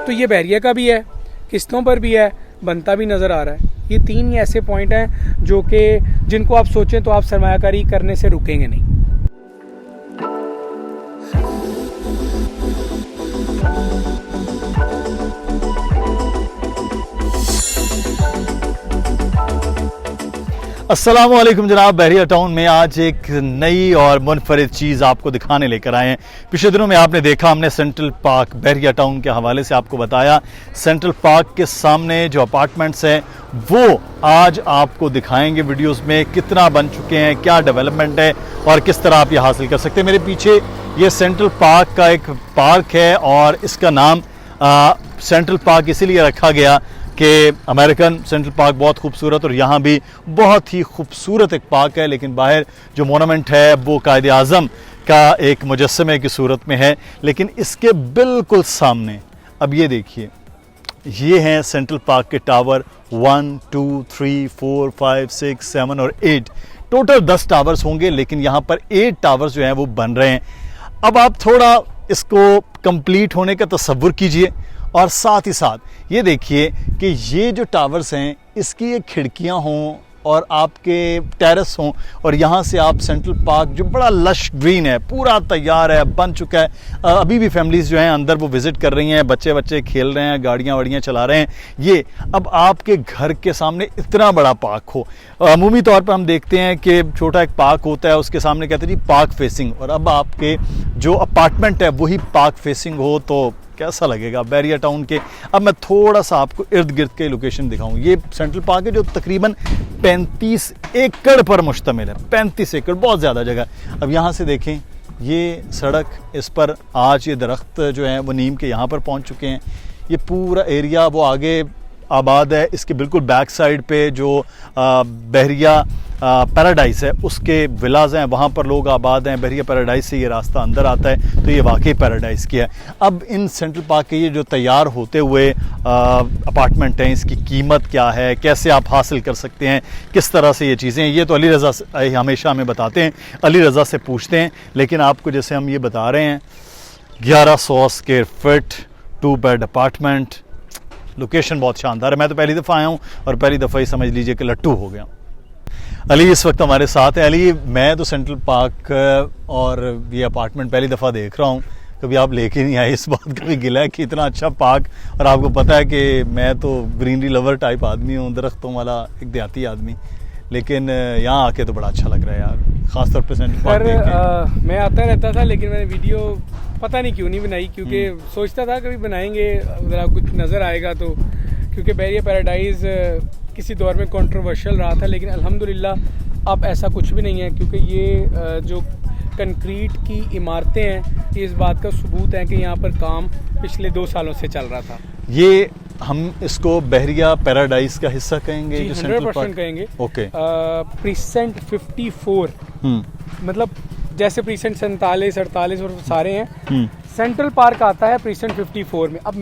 तो ये बहरिया का भी है, किस्तों पर भी है, बनता भी नज़र आ रहा है। ये 3 ही ऐसे पॉइंट हैं जो कि जिनको आप सोचें तो आप सरमायाकारी करने से रुकेंगे नहीं। अस्सलामुअलैकुम जनाब, बहरिया टाउन में आज एक नई और मुनफरिद चीज़ आपको दिखाने लेकर आए हैं। पिछले दिनों में आपने देखा, हमने सेंट्रल पार्क बहरिया टाउन के हवाले से आपको बताया। सेंट्रल पार्क के सामने जो अपार्टमेंट्स हैं वो आज आपको दिखाएंगे वीडियोस में, कितना बन चुके हैं, क्या डेवलपमेंट है और किस तरह आप ये हासिल कर सकते हैं। मेरे पीछे ये सेंट्रल पार्क का एक पार्क है और इसका नाम सेंट्रल पार्क इसीलिए रखा गया कि अमेरिकन सेंट्रल पार्क बहुत खूबसूरत, और यहाँ भी बहुत ही खूबसूरत एक पार्क है, लेकिन बाहर जो मोनूमेंट है वो कायद आज़म का एक मुजस्समे की सूरत में है। लेकिन इसके बिल्कुल सामने अब ये देखिए, ये हैं सेंट्रल पार्क के टावर 1, 2, 3, 4, 5, 6, 7 और 8। टोटल 10 टावर्स होंगे, लेकिन यहाँ पर 8 टावर्स जो हैं वो बन रहे हैं। अब आप थोड़ा इसको कंप्लीट होने का तसव्वुर कीजिए और साथ ही साथ ये देखिए कि ये जो टावर्स हैं इसकी ये खिड़कियां हों और आपके टेरेस हों, और यहाँ से आप सेंट्रल पार्क जो बड़ा लश ग्रीन है, पूरा तैयार है, बन चुका है। अभी भी फैमिलीज़ जो हैं अंदर वो विज़िट कर रही हैं, बच्चे खेल रहे हैं, गाड़ियाँ वाड़ियाँ चला रहे हैं। ये अब आपके घर के सामने इतना बड़ा पार्क हो। अमूमी तौर पर हम देखते हैं कि छोटा एक पार्क होता है, उसके सामने कहते हैं जी पार्क फेसिंग, और अब आपके जो अपार्टमेंट है वही पार्क फेसिंग हो तो कैसा लगेगा बहरिया टाउन के। अब मैं थोड़ा सा आपको इर्द गिर्द के लोकेशन दिखाऊं। ये सेंट्रल पार्क है जो तकरीबन 35 एकड़ पर मुश्तमिल है। 35 एकड़ बहुत ज़्यादा जगह। अब यहाँ से देखें, ये सड़क, इस पर आज ये दरख्त जो हैं वो नीम के यहाँ पर पहुँच चुके हैं। ये पूरा एरिया वो आगे आबाद है। इसके बिल्कुल बैक साइड पे जो बहरिया पैराडाइज है उसके विलाज हैं, वहाँ पर लोग आबाद हैं। बहरिया पैराडाइज से ये रास्ता अंदर आता है तो ये वाकई पैराडाइज की है। अब इन सेंट्रल पार्क के ये जो तैयार होते हुए अपार्टमेंट हैं, इसकी कीमत क्या है, कैसे आप हासिल कर सकते हैं, किस तरह से ये चीज़ें, ये तो अली रज़ा हमेशा हमें बताते हैं, अली रज़ा से पूछते हैं। लेकिन आपको जैसे हम ये बता रहे हैं, 1100 square feet 2 bed apartment, location बहुत शानदार है। मैं तो पहली दफ़ा आया हूँ और पहली दफ़ा ही समझ लीजिए कि लट्टू हो गया। अली इस वक्त हमारे साथ है। अली, मैं तो सेंट्रल पार्क और ये अपार्टमेंट पहली दफ़ा देख रहा हूँ, कभी आप लेके नहीं आए। इस बात का भी गिला है कि इतना अच्छा पार्क, और आपको पता है कि मैं तो ग्रीनरी लवर टाइप आदमी हूँ, दरख्तों वाला एक देहाती आदमी, लेकिन यहाँ आके तो बड़ा अच्छा लग रहा है यार, ख़ासतौर पर सेंट्रल पार्क। मैं आता रहता था लेकिन मैंने वीडियो पता नहीं क्यों नहीं बनाई, क्योंकि सोचता था कभी बनाएंगे, ज़रा कुछ नज़र आएगा तो, क्योंकि बहरिया पैराडाइज़ किसी दौर में कंट्रोवर्शियल रहा था। लेकिन अल्हम्दुलिल्लाह अब ऐसा कुछ भी नहीं है, क्योंकि ये जो कंक्रीट की इमारतें हैं ये इस बात का सबूत है कि यहाँ पर काम पिछले 2 सालों से चल रहा था। ये हम इसको बहरिया पैराडाइज का हिस्सा कहेंगे? जी, 100% कहेंगे। ओके। प्रीसेंट 54, मतलब जैसे प्रीसेंट 47, 48 और सारे हैं, सेंट्रल पार्क आता है प्रीसेंट 54 में। अब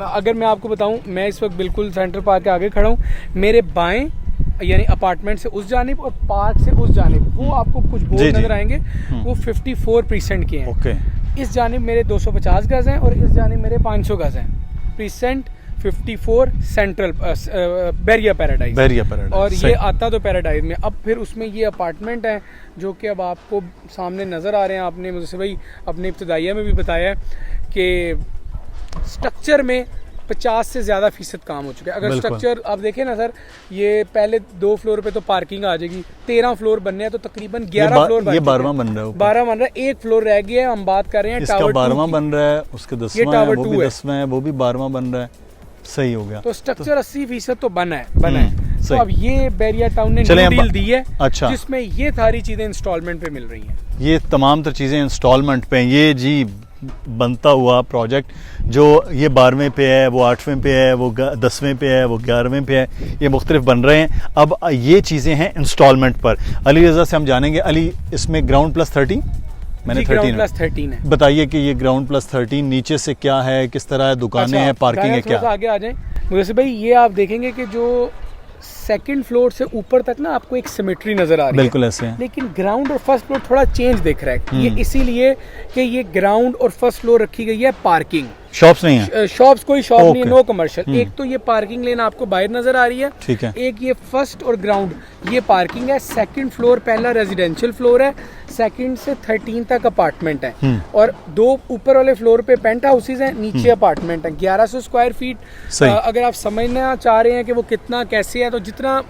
अगर मैं आपको बताऊं, मैं इस वक्त बिल्कुल सेंट्रल पार्क के आगे खड़ा हूं। मेरे बाएं यानी अपार्टमेंट से उस जानिब और पार्क से उस जानिब, वो आपको कुछ बोर्ड नजर आएंगे, वो 54 प्रीसेंट के हैं। ओके। इस जानिब मेरे 250 गज हैं और इस जानिब मेरे 500 गज हैं। प्रीसेंट 54 सेंट्रल बहरिया पैराडाइज। और ये आता तो पैराडाइज में। अब फिर उसमें ये अपार्टमेंट है जो कि अब आपको सामने नज़र आ रहे हैं। आपने मुझसे भाई अपने इब्तिदाइया में भी बताया कि स्ट्रक्चर में 50 से ज़्यादा % काम हो चुका है। अगर स्ट्रक्चर आप देखें ना सर, ये पहले 2 फ्लोर पे तो पार्किंग आ जाएगी, 13 फ्लोर बनने हैं, तो तकरीबन 11 फ्लोर ये 12वां बन रहा है। 12 बन रहा है, 1 फ्लोर रह गया है। हम बात कर रहे हैं टावर 12वां बन रहा है, उसके 10वां है, वो भी 10वां है, वो भी 12वां बन रहा है। सही हो गया। तो स्ट्रक्चर 80% तो बना है। तो अब ये बहरिया टाउन ने डील दी है, अच्छा, जिसमें ये सारी चीजें इंस्टॉलमेंट पे मिल रही हैं। ये तमाम तर चीज़ें इंस्टॉलमेंट पे। ये जी बनता हुआ प्रोजेक्ट जो ये 12वें पे है, वो 8वें पे है, वो 10वें पे है, वो 11वें पे है, ये मुख्तलिफ बन रहे हैं। अब ये चीज़ें हैं इंस्टॉलमेंट पर। अली रज़ा से हम जानेंगे, अली इसमें ग्राउंड प्लस 13, मैंने 13 है, बताइए कि ये ग्राउंड प्लस 13 नीचे से क्या है, किस तरह है, दुकानें हैं, पार्किंग है, क्या? आगे आ जाए मुझे भाई। ये आप देखेंगे कि जो सेकंड फ्लोर से ऊपर तक ना आपको एक सिमेट्री नजर आ रही है, बिल्कुल ऐसे है। लेकिन ग्राउंड और फर्स्ट फ्लोर थोड़ा चेंज दिख रहा है। ये इसीलिए कि ये ग्राउंड और फर्स्ट फ्लोर रखी गई है पार्किंग, शॉप्स नहीं है, शॉप्स कोई शॉप नहीं है, Okay. No commercial. एक तो ये पार्किंग लेन आपको बाहर नजर आ रही है, ठीक है। एक ये फर्स्ट और ग्राउंड ये पार्किंग है। सेकंड फ्लोर पहला रेजिडेंशियल फ्लोर है, सेकंड से 13 तक अपार्टमेंट है और 2 ऊपर वाले फ्लोर पे पेंट हाउसेज हैं, नीचे अपार्टमेंट है। 1100 स्क्वायर फीट। सही। अगर आप समझना चाह रहे हैं कि वो कितना कैसे है, तो जितना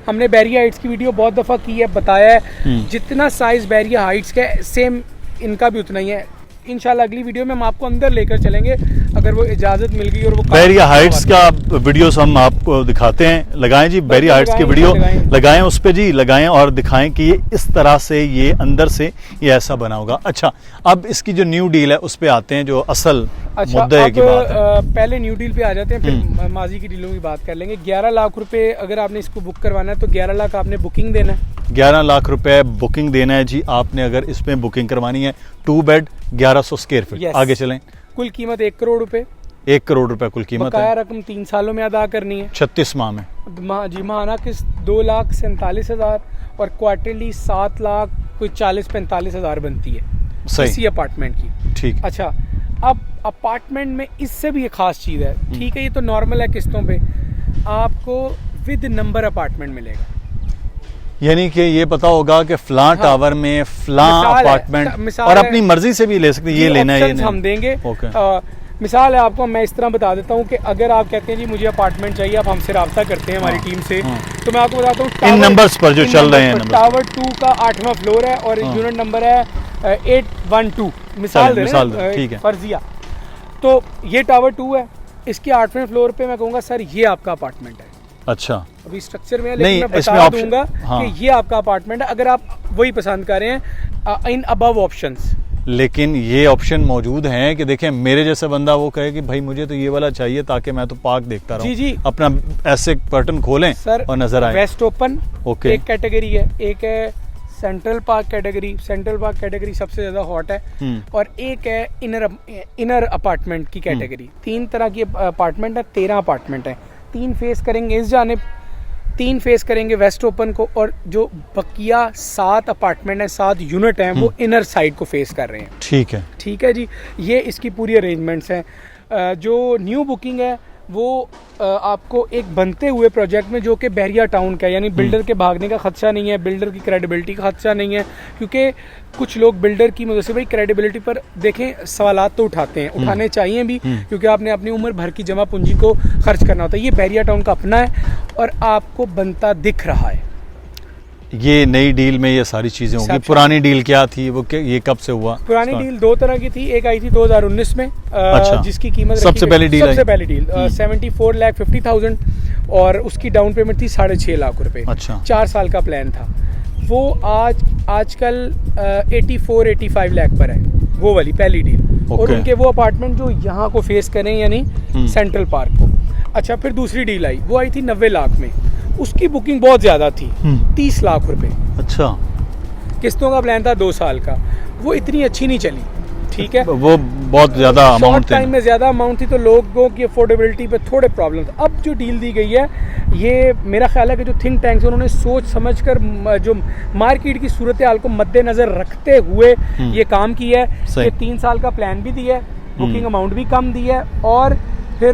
हमने बैरिया हाइट्स की वीडियो बहुत दफा की है, बताया है, जितना साइज बैरिया हाइट्स का है सेम इनका भी उतना ही है। इंशाल्लाह अगली वीडियो में हम आपको अंदर लेकर चलेंगे अगर वो इजाजत मिल गई और वो बैरिया हाइट्स का वीडियोस हम आपको दिखाते हैं। लगाएं जी, बैरिया हाइट्स की वीडियो लगाएं, उस पे जी लगाएं और दिखाएं कि ये इस तरह से ये अंदर से ये ऐसा बना होगा। अच्छा, अब इसकी जो न्यू डील है उस पे आते हैं, जो असल मुद्दे की बात है। पहले न्यू डील पे आ जाते हैं, फिर माजी की डीलों की बात कर लेंगे। 11 लाख रुपए अगर आपने इसको बुक करवाना है तो 11 लाख आपने बुकिंग देना है। 11 लाख रुपए बुकिंग देना है जी आपने, अगर इसमें बुकिंग करवानी है। 2 बेड 1100 स्क्वायर फीट। Yes. आगे चलें। कुल कीमत 1 करोड़ रुपए, 1 करोड़ रुपए कुल कीमत बकाया है, रकम 3 सालों में अदा करनी है। 36 माह में। जी माहाना किस्त 2,47,000 और क्वार्टरली 7 लाख कोई 40-45 हज़ार बनती है सही। इसी अपार्टमेंट की। ठीक। अच्छा, अब अपार्टमेंट में इससे भी एक खास चीज़ है। ठीक है, ये तो नॉर्मल है किस्तों पे, आपको विद नंबर अपार्टमेंट मिलेगा। यानी कि ये पता होगा कि फलां हाँ। टावर में फलां मिसाल है, अपार्टमेंट, मिसाल और है, अपनी मर्जी से भी ले सकते हैं, ये लेना है, ये options हम देंगे। ओके। मिसाल है आपको, मैं इस तरह बता देता हूँ कि अगर आप कहते हैं जी मुझे अपार्टमेंट चाहिए, आप हमसे रब्ता करते हैं हमारी टीम से, तो मैं आपको बताता हूँ इन नंबर्स पर जो चल रहे हैं, टावर 2 का 8वां फ्लोर है और यूनिट नंबर है 812। मिसाल ठीक है। फर्जिया, तो ये टावर 2 है, इसके 8वें फ्लोर पे मैं कहूँगा सर ये आपका अपार्टमेंट है। अच्छा, अभी स्ट्रक्चर में है, नहीं, लेकिन मैं इसमें बता option- दूंगा हाँ। कि ये आपका अपार्टमेंट है अगर आप वही पसंद कर रहे हैं इन अबव ऑप्शंस। लेकिन ये ऑप्शन मौजूद हैं कि देखें मेरे जैसा बंदा वो कहे कि भाई मुझे तो ये वाला चाहिए ताकि मैं तो पार्क देखता रहूं। जी जी, अपना ऐसे कर्टन खोलें सर और नजर आए। Waste open okay. एक कैटेगरी है, एक है central park category. Central park category सबसे ज्यादा हॉट है, और एक है इनर अपार्टमेंट की कैटेगरी। 3 तरह की अपार्टमेंट है, 13 अपार्टमेंट है। 3 फेस करेंगे इस जानिब, 3 फेस करेंगे वेस्ट ओपन को, और जो बकिया 7 अपार्टमेंट है, 7 यूनिट हैं, वो इनर साइड को फेस कर रहे हैं। ठीक है। ठीक है जी, ये इसकी पूरी अरेंजमेंट्स हैं। जो न्यू बुकिंग है वो आपको एक बनते हुए प्रोजेक्ट में, जो कि बैरिया टाउन का है, यानी बिल्डर के भागने का खदशा नहीं है, बिल्डर की क्रेडिबिलिटी का खदशा नहीं है, क्योंकि कुछ लोग बिल्डर की मदद से भाई क्रेडिबिलिटी पर देखें सवालात तो उठाते हैं, उठाने चाहिए भी, क्योंकि आपने अपनी उम्र भर की जमा पूंजी को खर्च करना होता है। ये बैरिया टाउन का अपना है और आपको बनता दिख रहा है। ये नई डील में ये सारी चीजें होंगी। पुरानी डील क्या थी, वो ये कब से हुआ? पुरानी डील 2 तरह की थी, एक आई थी 2019 में, अच्छा। जिसकी कीमत सबसे पहली डील 74,50,000 और उसकी डाउन पेमेंट थी 6.5 लाख रुपए। अच्छा। 4 साल का प्लान था। वो आजकल 84-85 लाख पर है, वो वाली पहली डील। और उनके वो अपार्टमेंट जो यहाँ को फेस करें, यानी सेंट्रल पार्क को। अच्छा, फिर दूसरी डील आई, वो आई थी 90 लाख में, उसकी बुकिंग बहुत ज्यादा थी, 30 लाख रुपए। अच्छा। किस्तों का प्लान था 2 साल का, वो इतनी अच्छी नहीं चली। ठीक है, वो बहुत ज्यादा अमाउंट टाइम में ज्यादा अमाउंट थी, तो लोगों की अफोर्डेबिलिटी पे थोड़े प्रॉब्लम था। अब जो डील दी गई है, ये मेरा ख्याल है कि जो थिंक टैंक्स उन्होंने सोच समझकर जो मार्केट की सूरत हाल को मद्देनजर रखते हुए ये काम किया है। ये 3 साल का प्लान भी दिया है, बुकिंग अमाउंट भी कम दी है, और फिर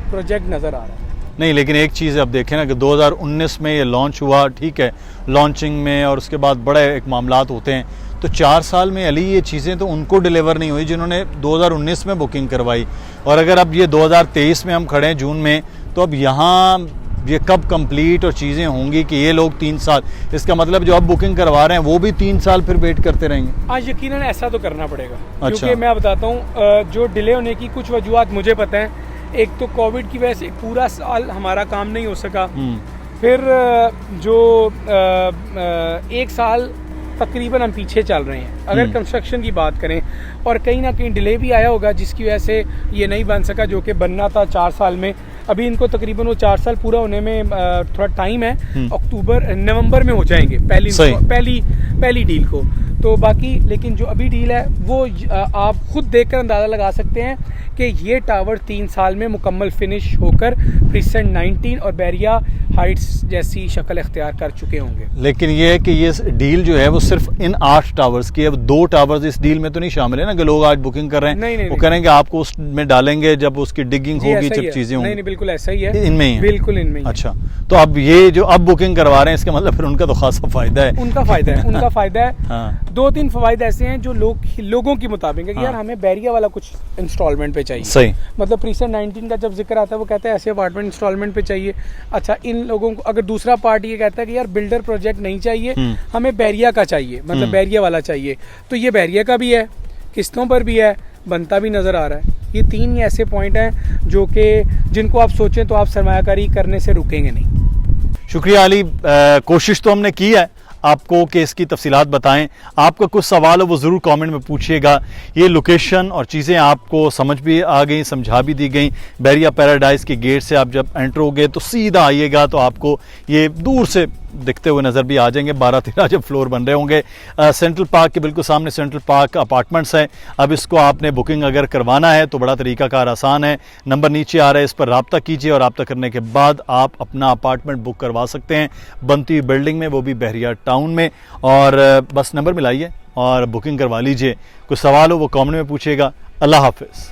प्रोजेक्ट नजर आ रहा है। नहीं, लेकिन एक चीज़ अब देखें ना कि 2019 में ये लॉन्च हुआ, ठीक है, लॉन्चिंग में, और उसके बाद बड़े एक मामलात होते हैं, तो 4 साल में अली ये चीज़ें तो उनको डिलीवर नहीं हुई जिन्होंने 2019 में बुकिंग करवाई। और अगर अब ये 2023 में हम खड़े हैं जून में, तो अब यहाँ ये कब कंप्लीट और चीज़ें होंगी कि ये लोग 3 साल, इसका मतलब जो अब बुकिंग करवा रहे हैं वो भी 3 साल फिर वेट करते रहेंगे। आज यकीनन ऐसा तो करना पड़ेगा। अच्छा। क्योंकि मैं बताता हूँ, जो डिले होने की कुछ वजूहत मुझे पता है। एक तो कोविड की वजह से पूरा साल हमारा काम नहीं हो सका, फिर जो 1 साल तकरीबन हम पीछे चल रहे हैं अगर कंस्ट्रक्शन की बात करें, और कहीं ना कहीं डिले भी आया होगा जिसकी वजह से ये नहीं बन सका, जो कि बनना था 4 साल में। अभी इनको तकरीबन वो 4 साल पूरा होने में थोड़ा टाइम है, नवंबर में हो जाएंगे पहली डील को। तो बाकी लेकिन जो अभी डील है वो आप खुद देखकर अंदाज़ा लगा सकते हैं कि ये टावर 3 साल में मुकम्मल फिनिश होकर प्रीसेंट 19 और बैरिया हाइट्स जैसी शक्ल इख्तियार कर चुके होंगे। लेकिन ये है कि ये डील जो है वो सिर्फ इन 8 टावर्स की है, अब 2 टावर्स इस डील में तो नहीं शामिल है ना कि लोग आज बुकिंग कर रहे हैं। नहीं, वो करेंगे आपको उसमें डालेंगे जब उसकी डिगिंग होगी, जब चीजें होंगी। नहीं, बिल्कुल ऐसा ही है, इनमें ही है। बिल्कुल इनमें ही। अच्छा, तो अब ये जो अब बुकिंग करवा रहे हैं इसका मतलब फिर उनका तो खासा फायदा है। उनका फायदा है, उनका फायदा है। हाँ। 2-3 फवायद ऐसे हैं जो लोगों की मुताबिक है कि यार हमें बैरिया वाला कुछ इंस्टॉलमेंट पे चाहिए। सही। मतलब प्रीसेंट 19 का जब जिक्र आता है वो कहता है ऐसे अपार्टमेंट इंस्टॉलमेंट पे चाहिए। अच्छा, इन लोगों को अगर दूसरा पार्ट ये कहता है कि यार बिल्डर प्रोजेक्ट नहीं चाहिए, हमें बैरिया का चाहिए, मतलब बैरिया वाला चाहिए, तो ये बैरिया का भी है, किस्तों पर भी है, बनता भी नज़र आ रहा है। ये 3 ही ऐसे पॉइंट हैं जो कि जिनको आप सोचें तो आप सरमायाकारी करने से रुकेंगे नहीं। शुक्रिया अली, कोशिश तो हमने की है आपको कि इसकी तफसीलात बताएं। आपका कुछ सवाल हो वो ज़रूर कमेंट में पूछिएगा। ये लोकेशन और चीज़ें आपको समझ भी आ गई, समझा भी दी गई। बैरिया पैराडाइज के गेट से आप जब एंटर होगे तो सीधा आइएगा तो आपको ये दूर से दिखते हुए नज़र भी आ जाएंगे। 12-13 जब फ्लोर बन रहे होंगे। सेंट्रल पार्क के बिल्कुल सामने सेंट्रल पार्क अपार्टमेंट्स हैं। अब इसको आपने बुकिंग अगर करवाना है तो बड़ा तरीकाकार आसान है, नंबर नीचे आ रहा है, इस पर रब्ता कीजिए और रब्ता करने के बाद आप अपना अपार्टमेंट बुक करवा सकते हैं बनती हुई बिल्डिंग में, वो भी बहरिया टाउन में। और बस नंबर मिलाइए और बुकिंग करवा लीजिए। कुछ सवाल हो वो कमेंट में पूछिएगा। अल्लाह हाफिज़।